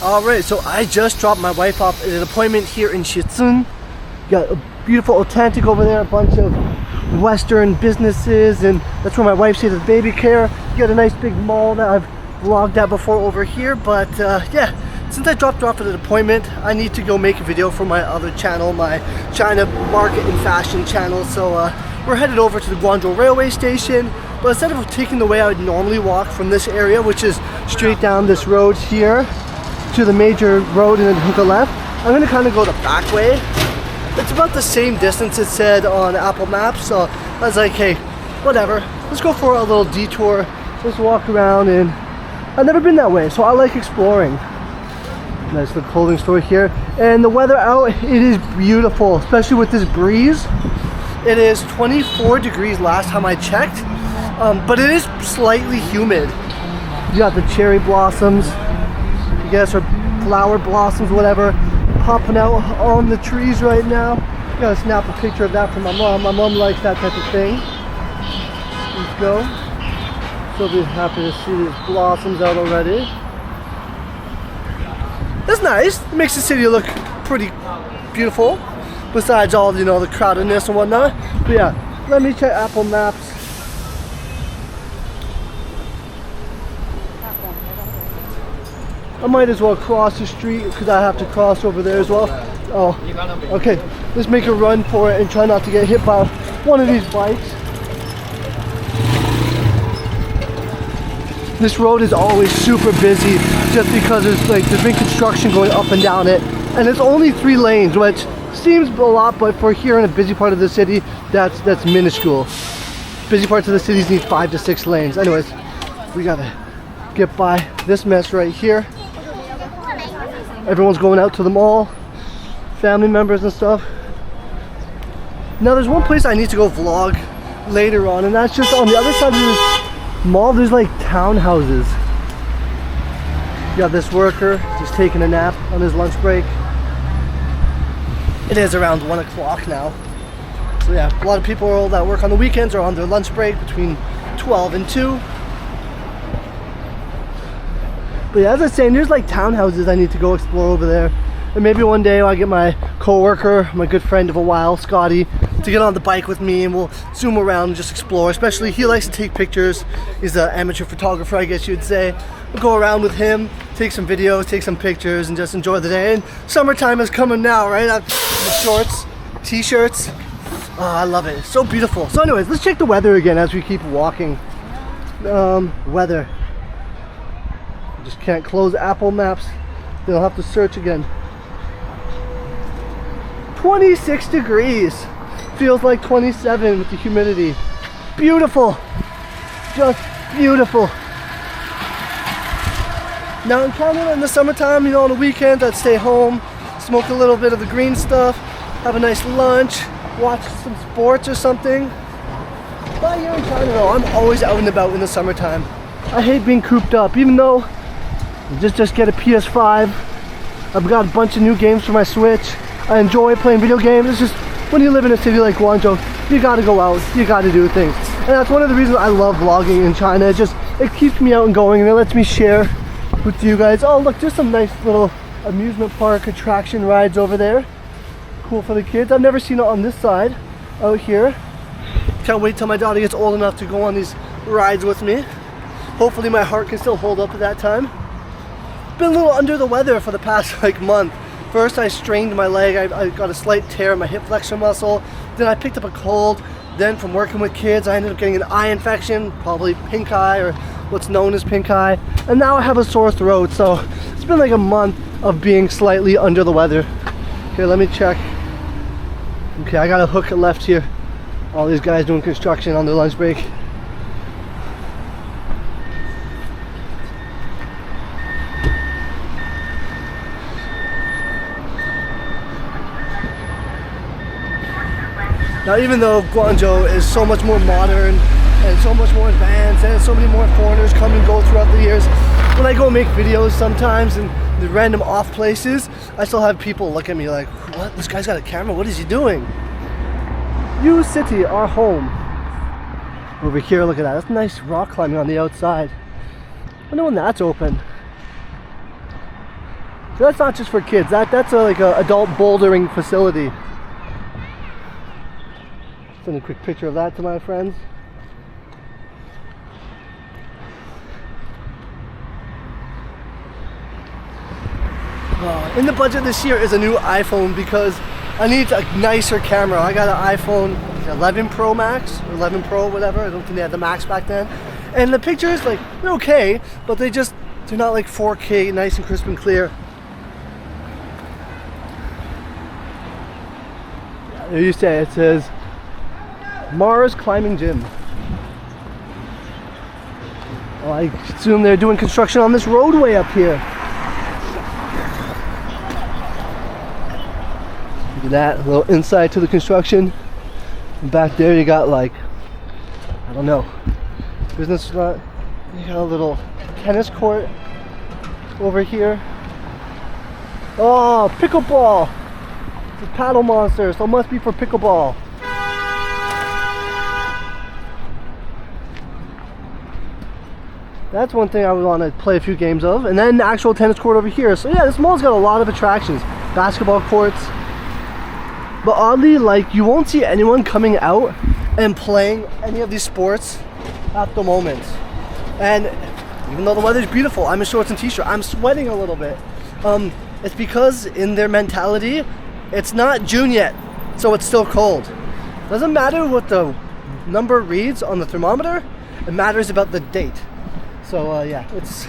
Alright, so I just dropped my wife off at an appointment here in Xicun. Got a beautiful authentic over there, a bunch of Western businesses, and that's where my wife stays with baby care. You got a nice big mall that I've vlogged at before over here, but yeah, since I dropped her off at an appointment, I need to go make a video for my other channel, my China market and fashion channel. So we're headed over to the Guangzhou railway station, but instead of taking the way I would normally walk from this area, which is straight down this road here to the major road and then hook a left, I'm going to kind of go the back way. It's about the same distance it said on Apple Maps, so I was like, hey, whatever, let's go for a little detour, let's walk around. And I've never been that way, so I like exploring. Nice little clothing store here, and the weather out, it is beautiful, especially with this breeze. It is 24 degrees last time I checked, but it is slightly humid. You got the cherry blossoms, I guess, or flower blossoms, whatever, popping out on the trees right now. Gotta snap a picture of that for my mom. My mom likes that type of thing. Let's go. She'll be happy to see these blossoms out already. That's nice. It makes the city look pretty beautiful, besides all, you know, the crowdedness and whatnot. But yeah, let me check Apple Maps. I might as well cross the street because I have to cross over there as well. Oh, okay. Let's make a run for it and try not to get hit by one of these bikes. This road is always super busy just because there's been construction going up and down it, and it's only 3 lanes, which seems a lot, but for here in a busy part of the city, that's minuscule. Busy parts of the cities need 5 to 6 lanes. Anyways, we gotta get by this mess right here. Everyone's going out to the mall, family members and stuff. Now there's one place I need to go vlog later on, and that's just on the other side of this mall. There's like townhouses. You got this worker just taking a nap on his lunch break. It is around 1 o'clock now. So yeah, a lot of people that work on the weekends are on their lunch break between 12 and 2. But yeah, as I was saying, there's like townhouses I need to go explore over there. And maybe one day I'll get my co-worker, my good friend of a while, Scotty, to get on the bike with me and we'll zoom around and just explore. Especially, he likes to take pictures. He's an amateur photographer, I guess you'd say. We'll go around with him, take some videos, take some pictures, and just enjoy the day. And summertime is coming now, right? The shorts, t-shirts. Oh, I love it. It's so beautiful. So anyways, let's check the weather again as we keep walking. Weather. Just can't close Apple Maps. Then I'll have to search again. 26 degrees. Feels like 27 with the humidity. Beautiful. Just beautiful. Now in Canada in the summertime, you know, on the weekends I'd stay home, smoke a little bit of the green stuff, have a nice lunch, watch some sports or something. But here in Canada, I'm always out and about in the summertime. I hate being cooped up, even though just get a PS5. I've got a bunch of new games for my Switch. I enjoy playing video games. It's just when you live in a city like Guangzhou, you gotta go out, you gotta do things. And that's one of the reasons I love vlogging in China. It keeps me out and going, and it lets me share with you guys. Oh look, there's some nice little amusement park attraction rides over there. Cool for the kids. I've never seen it on this side out here. Can't wait till my daughter gets old enough to go on these rides with me. Hopefully my heart can still hold up at that time. Been a little under the weather for the past month. First I strained my leg, I got a slight tear in my hip flexor muscle, then I picked up a cold, then from working with kids I ended up getting an eye infection, probably pink eye or what's known as pink eye, and now I have a sore throat. So it's been like a month of being slightly under the weather. Okay, let me check. Okay, I got a hook left here. All these guys doing construction on their lunch break. Now even though Guangzhou is so much more modern and so much more advanced and so many more foreigners come and go throughout the years, when I go make videos sometimes in the random off places, I still have people look at me like, what? This guy's got a camera, what is he doing? U City, our home. Over here, look at that, that's nice rock climbing on the outside. I wonder when that's open. So that's not just for kids. That's like a adult bouldering facility. Send a quick picture of that to my friends. In the budget this year is a new iPhone because I need a nicer camera. I got an iPhone 11 Pro Max, or 11 Pro, whatever. I don't think they had the Max back then. And the pictures, like, they're okay, but they're not like 4K, nice and crisp and clear. There you say it says Mars Climbing Gym. Oh, I assume they're doing construction on this roadway up here. Look at that, a little insight to the construction. And back there you got, like, I don't know, business lot. You got a little tennis court over here. Oh, pickleball. It's a paddle monster, so it must be for pickleball. That's one thing I would want to play a few games of. And then the actual tennis court over here. So yeah, this mall's got a lot of attractions. Basketball courts. But oddly, like, you won't see anyone coming out and playing any of these sports at the moment. And even though the weather's beautiful, I'm in shorts and t-shirt. I'm sweating a little bit. It's because in their mentality, it's not June yet, so it's still cold. Doesn't matter what the number reads on the thermometer, it matters about the date. So yeah, it's,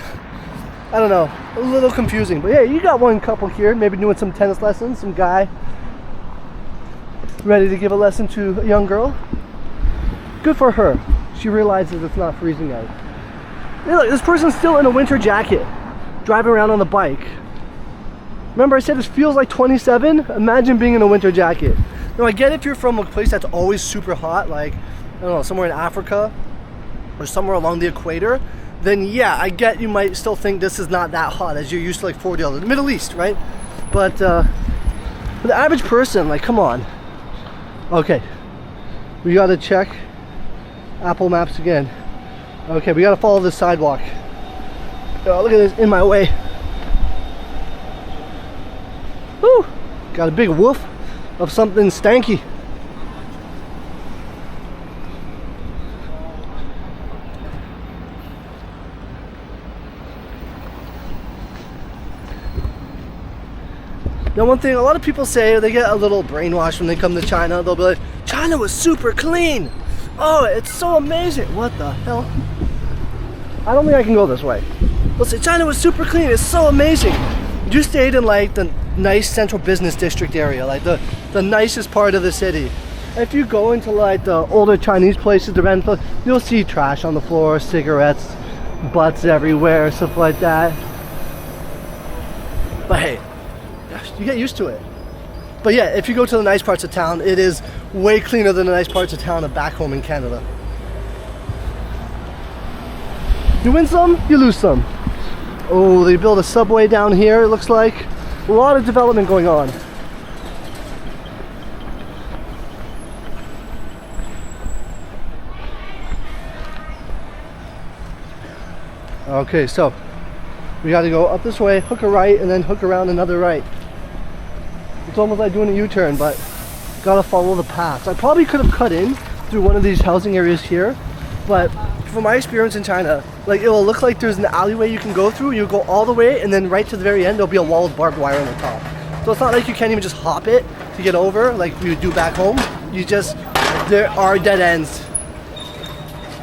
I don't know, a little confusing. But yeah, you got one couple here, maybe doing some tennis lessons, some guy ready to give a lesson to a young girl. Good for her. She realizes it's not freezing out. Hey, look, this person's still in a winter jacket, driving around on the bike. Remember I said it feels like 27? Imagine being in a winter jacket. Now I get if you're from a place that's always super hot, like, I don't know, somewhere in Africa or somewhere along the equator, then yeah, I get you might still think this is not that hot as you're used to like 40 dollars. The Middle East, right? But for the average person, like, come on. Okay, we gotta check Apple Maps again. Okay, we gotta follow this sidewalk. Oh, look at this in my way. Woo! Got a big woof of something stanky. Now one thing, a lot of people say, they get a little brainwashed when they come to China. They'll be like, China was super clean. Oh, it's so amazing. What the hell? I don't think I can go this way. They'll say, China was super clean. It's so amazing. You stayed in like the nice central business district area, like the nicest part of the city. If you go into like the older Chinese places, the rental, you'll see trash on the floor, cigarettes, butts everywhere, stuff like that. But hey, you get used to it. But yeah, if you go to the nice parts of town, it is way cleaner than the nice parts of town back home in Canada. You win some, you lose some. Oh, they built a subway down here, it looks like. A lot of development going on. Okay, so we got to go up this way, hook a right, and then hook around another right. It's almost like doing a U-turn, but gotta follow the path. I probably could have cut in through one of these housing areas here, but from my experience in China, like, it will look like there's an alleyway you can go through. You go all the way, and then right to the very end, there'll be a wall with barbed wire on the top. So it's not like you can't even just hop it to get over like we would do back home. You just, there are dead ends,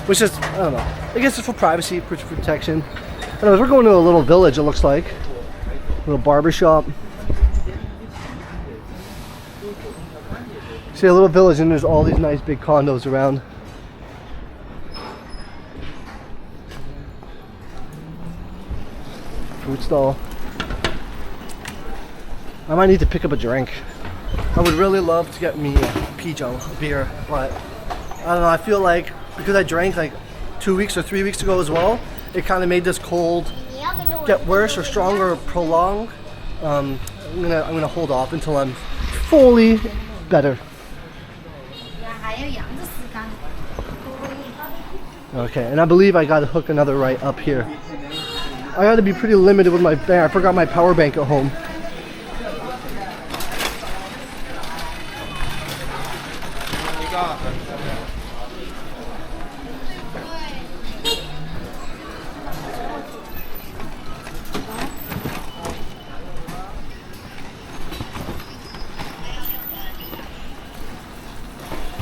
which is, I don't know. I guess it's for privacy, for protection. Anyways, we're going to a little village, it looks like. A little barber shop. See, a little village, and there's all these nice big condos around. Food stall. I might need to pick up a drink. I would really love to get me a Pijiang beer, but I don't know, I feel like because I drank like 2 weeks or 3 weeks ago as well, it kind of made this cold get worse or stronger or prolonged. I'm gonna hold off until I'm fully better. Okay, and I believe I gotta hook another right up here. I gotta be pretty limited with my bank. I forgot my power bank at home.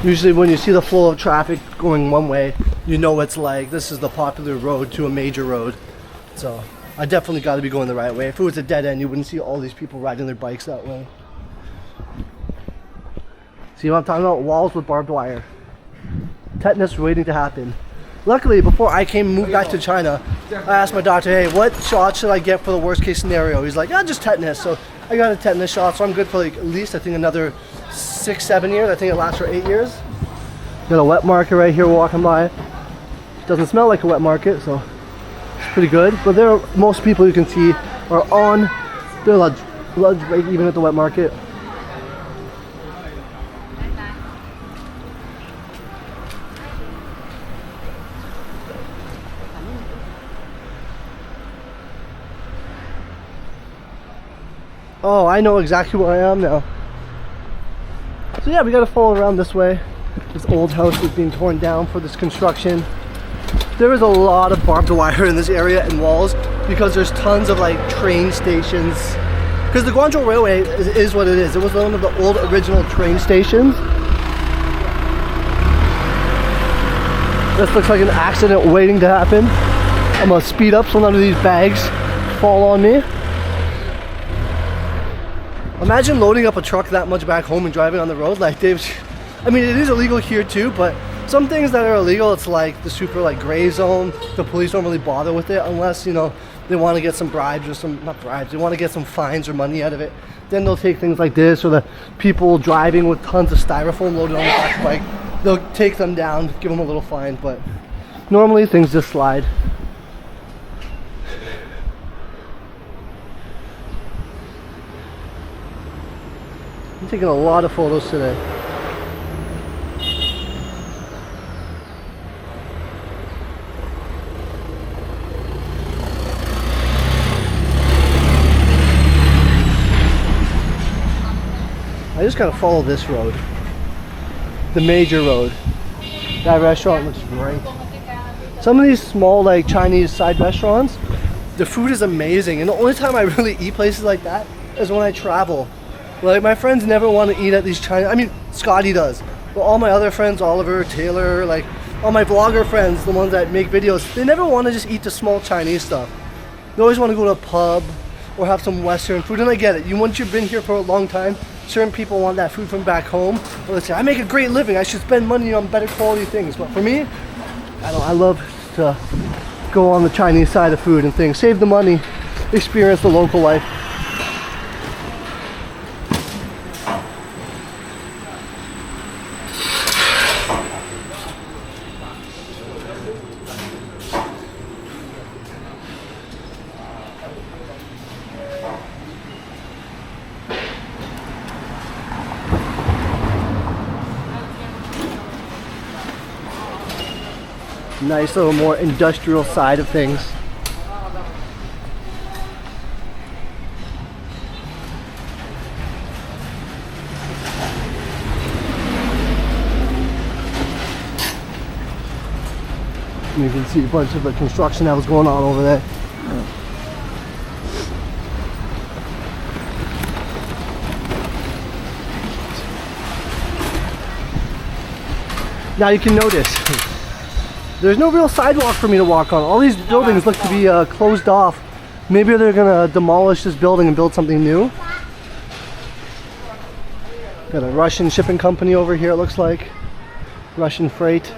Usually when you see the flow of traffic going one way, you know it's like this is the popular road to a major road. So I definitely got to be going the right way. If it was a dead end, you wouldn't see all these people riding their bikes that way. See what I'm talking about? Walls with barbed wire. Tetanus waiting to happen. Luckily, before I moved back to China, I asked my doctor, hey, what shot should I get for the worst case scenario? He's like, just tetanus. So I got a tetanus shot, so I'm good for like at least I think another 6-7 years. I think it lasts for 8 years. Got a wet market right here walking by. Doesn't smell like a wet market, so it's pretty good. But there, most people you can see are on their lunch break, even at the wet market. Oh, I know exactly where I am now. So yeah, we gotta follow around this way. This old house is being torn down for this construction. There is a lot of barbed wire in this area and walls because there's tons of like train stations. Because the Guangzhou Railway is what it is. It was one of the old original train stations. This looks like an accident waiting to happen. I'm gonna speed up so none of these bags fall on me. Imagine loading up a truck that much back home and driving on the road. Like I mean, it is illegal here too, but some things that are illegal, it's like the super like gray zone. The police don't really bother with it unless, you know, they want to get some bribes or not bribes, they want to get some fines or money out of it. Then they'll take things like this, or the people driving with tons of styrofoam loaded on the back bike. They'll take them down, give them a little fine, but normally things just slide. I'm taking a lot of photos today. I just gotta follow this road, the major road. That restaurant looks great. Some of these small like Chinese side restaurants, the food is amazing, and the only time I really eat places like that is when I travel. Like my friends never want to eat at these Chinese, I mean Scotty does, but all my other friends, Oliver, Taylor, like all my vlogger friends, the ones that make videos, they never want to just eat the small Chinese stuff. They always want to go to a pub or have some Western food, and I get it. Once you've been here for a long time, certain people want that food from back home. Or they say, I make a great living, I should spend money on better quality things. But for me, I love to go on the Chinese side of food and things. Save the money, experience the local life. Nice little more industrial side of things. You can see a bunch of the construction that was going on over there. Now you can notice there's no real sidewalk for me to walk on. All these buildings look to be closed off. Maybe they're gonna demolish this building and build something new. Got a Russian shipping company over here, it looks like. Russian freight.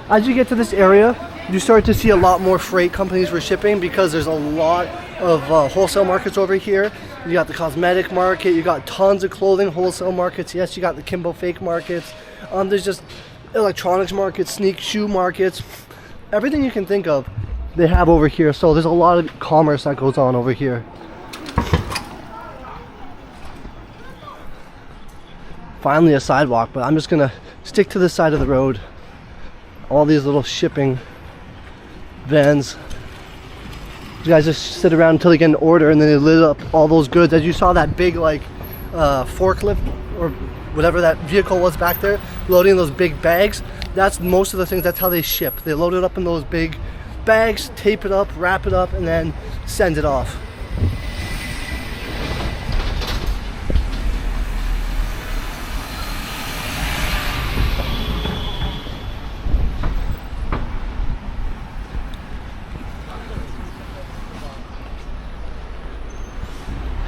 As you get to this area, you start to see a lot more freight companies for shipping because there's a lot of wholesale markets over here. You got the cosmetic market, you got tons of clothing wholesale markets. Yes, you got the Kimbo fake markets. There's just electronics markets, sneak shoe markets. Everything you can think of, they have over here. So there's a lot of commerce that goes on over here. Finally a sidewalk, but I'm just gonna stick to this side of the road. all these little shipping vans. You guys just sit around until they get an order, and then they lit up all those goods. As you saw that big like forklift or whatever that vehicle was back there, loading those big bags. That's most of the things, that's how they ship. They load it up in those big bags, tape it up, wrap it up, and then send it off.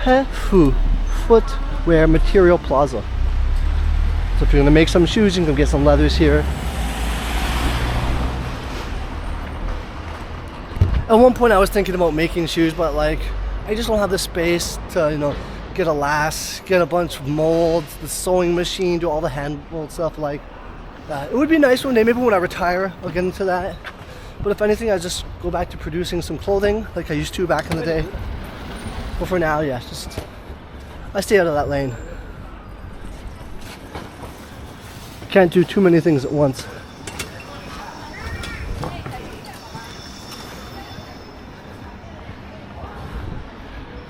Hefu Footwear Material Plaza. So if you're gonna make some shoes, you can get some leathers here. At one point I was thinking about making shoes, but like I just don't have the space to, you know, get a last, get a bunch of molds, the sewing machine, do all the hand mold stuff like that. It would be nice one day, maybe when I retire I'll get into that. But if anything, I just go back to producing some clothing like I used to back in the day. But for now, yeah, just I stay out of that lane. Can't do too many things at once.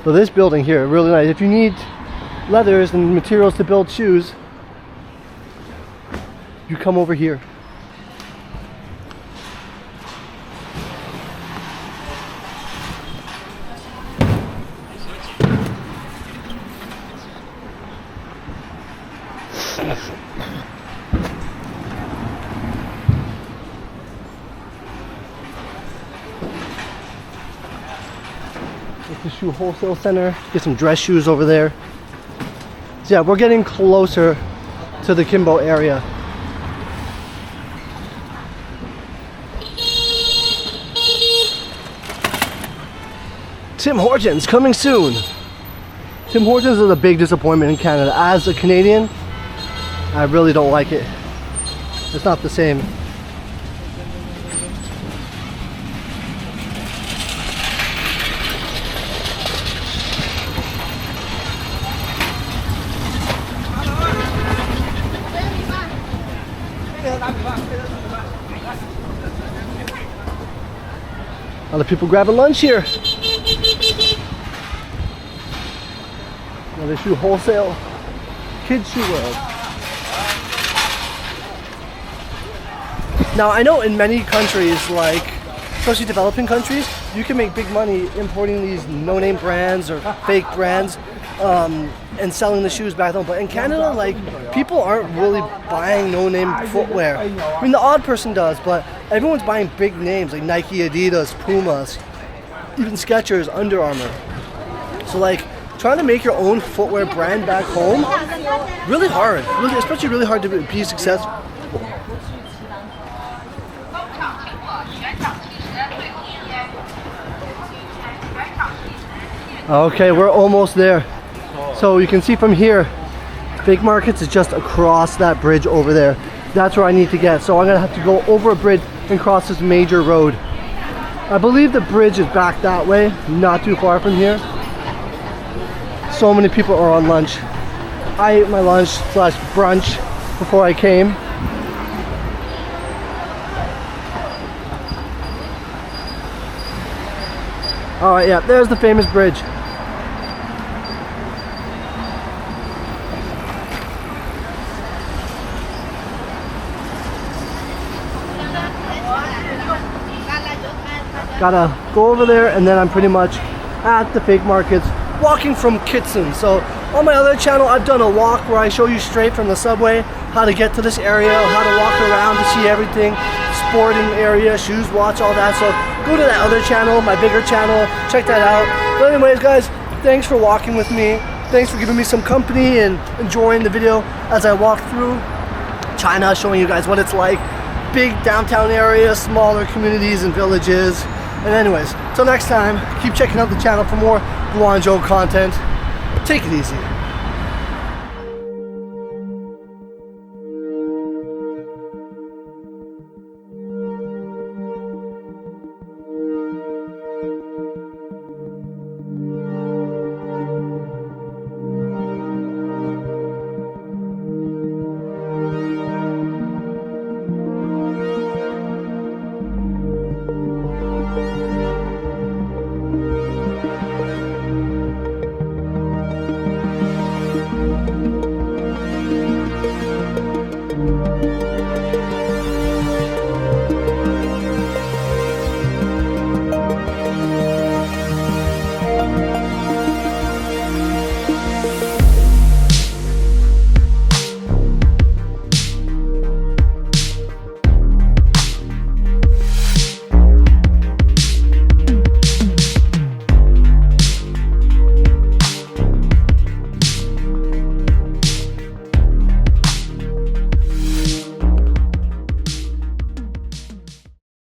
So this building here, really nice. If you need leathers and materials to build shoes, you come over here. The shoe wholesale center, get some dress shoes over there. So yeah, we're getting closer to the Kimbo area. Tim Hortons coming soon. Tim Hortons is a big disappointment in Canada. As a Canadian, I really don't like it. It's not the same. A lot of people grabbing lunch here. Another shoe wholesale, kids shoe world. Now I know in many countries, like especially developing countries, you can make big money importing these no-name brands or fake brands and selling the shoes back home. But in Canada, like people aren't really buying no-name footwear. I mean, the odd person does, but everyone's buying big names like Nike, Adidas, Pumas, even Skechers, Under Armour. So like trying to make your own footwear brand back home, really hard, especially really hard to be successful. Okay, we're almost there. So you can see from here, Fake Markets is just across that bridge over there. That's where I need to get. So I'm gonna have to go over a bridge and cross this major road. I believe the bridge is back that way, not too far from here. So many people are on lunch. I ate my lunch slash brunch before I came. Alright, yeah, there's the famous bridge. Gotta go over there, and then I'm pretty much at the Fake Markets, walking from Xicun. So on my other channel, I've done a walk where I show you straight from the subway how to get to this area, how to walk around to see everything, sporting area, shoes, watch, all that. So go to that other channel, my bigger channel, check that out. But anyways, guys, thanks for walking with me. Thanks for giving me some company and enjoying the video as I walk through China, showing you guys what it's like. Big downtown areas, smaller communities and villages. And anyways, till next time, keep checking out the channel for more Guangzhou content. Take it easy.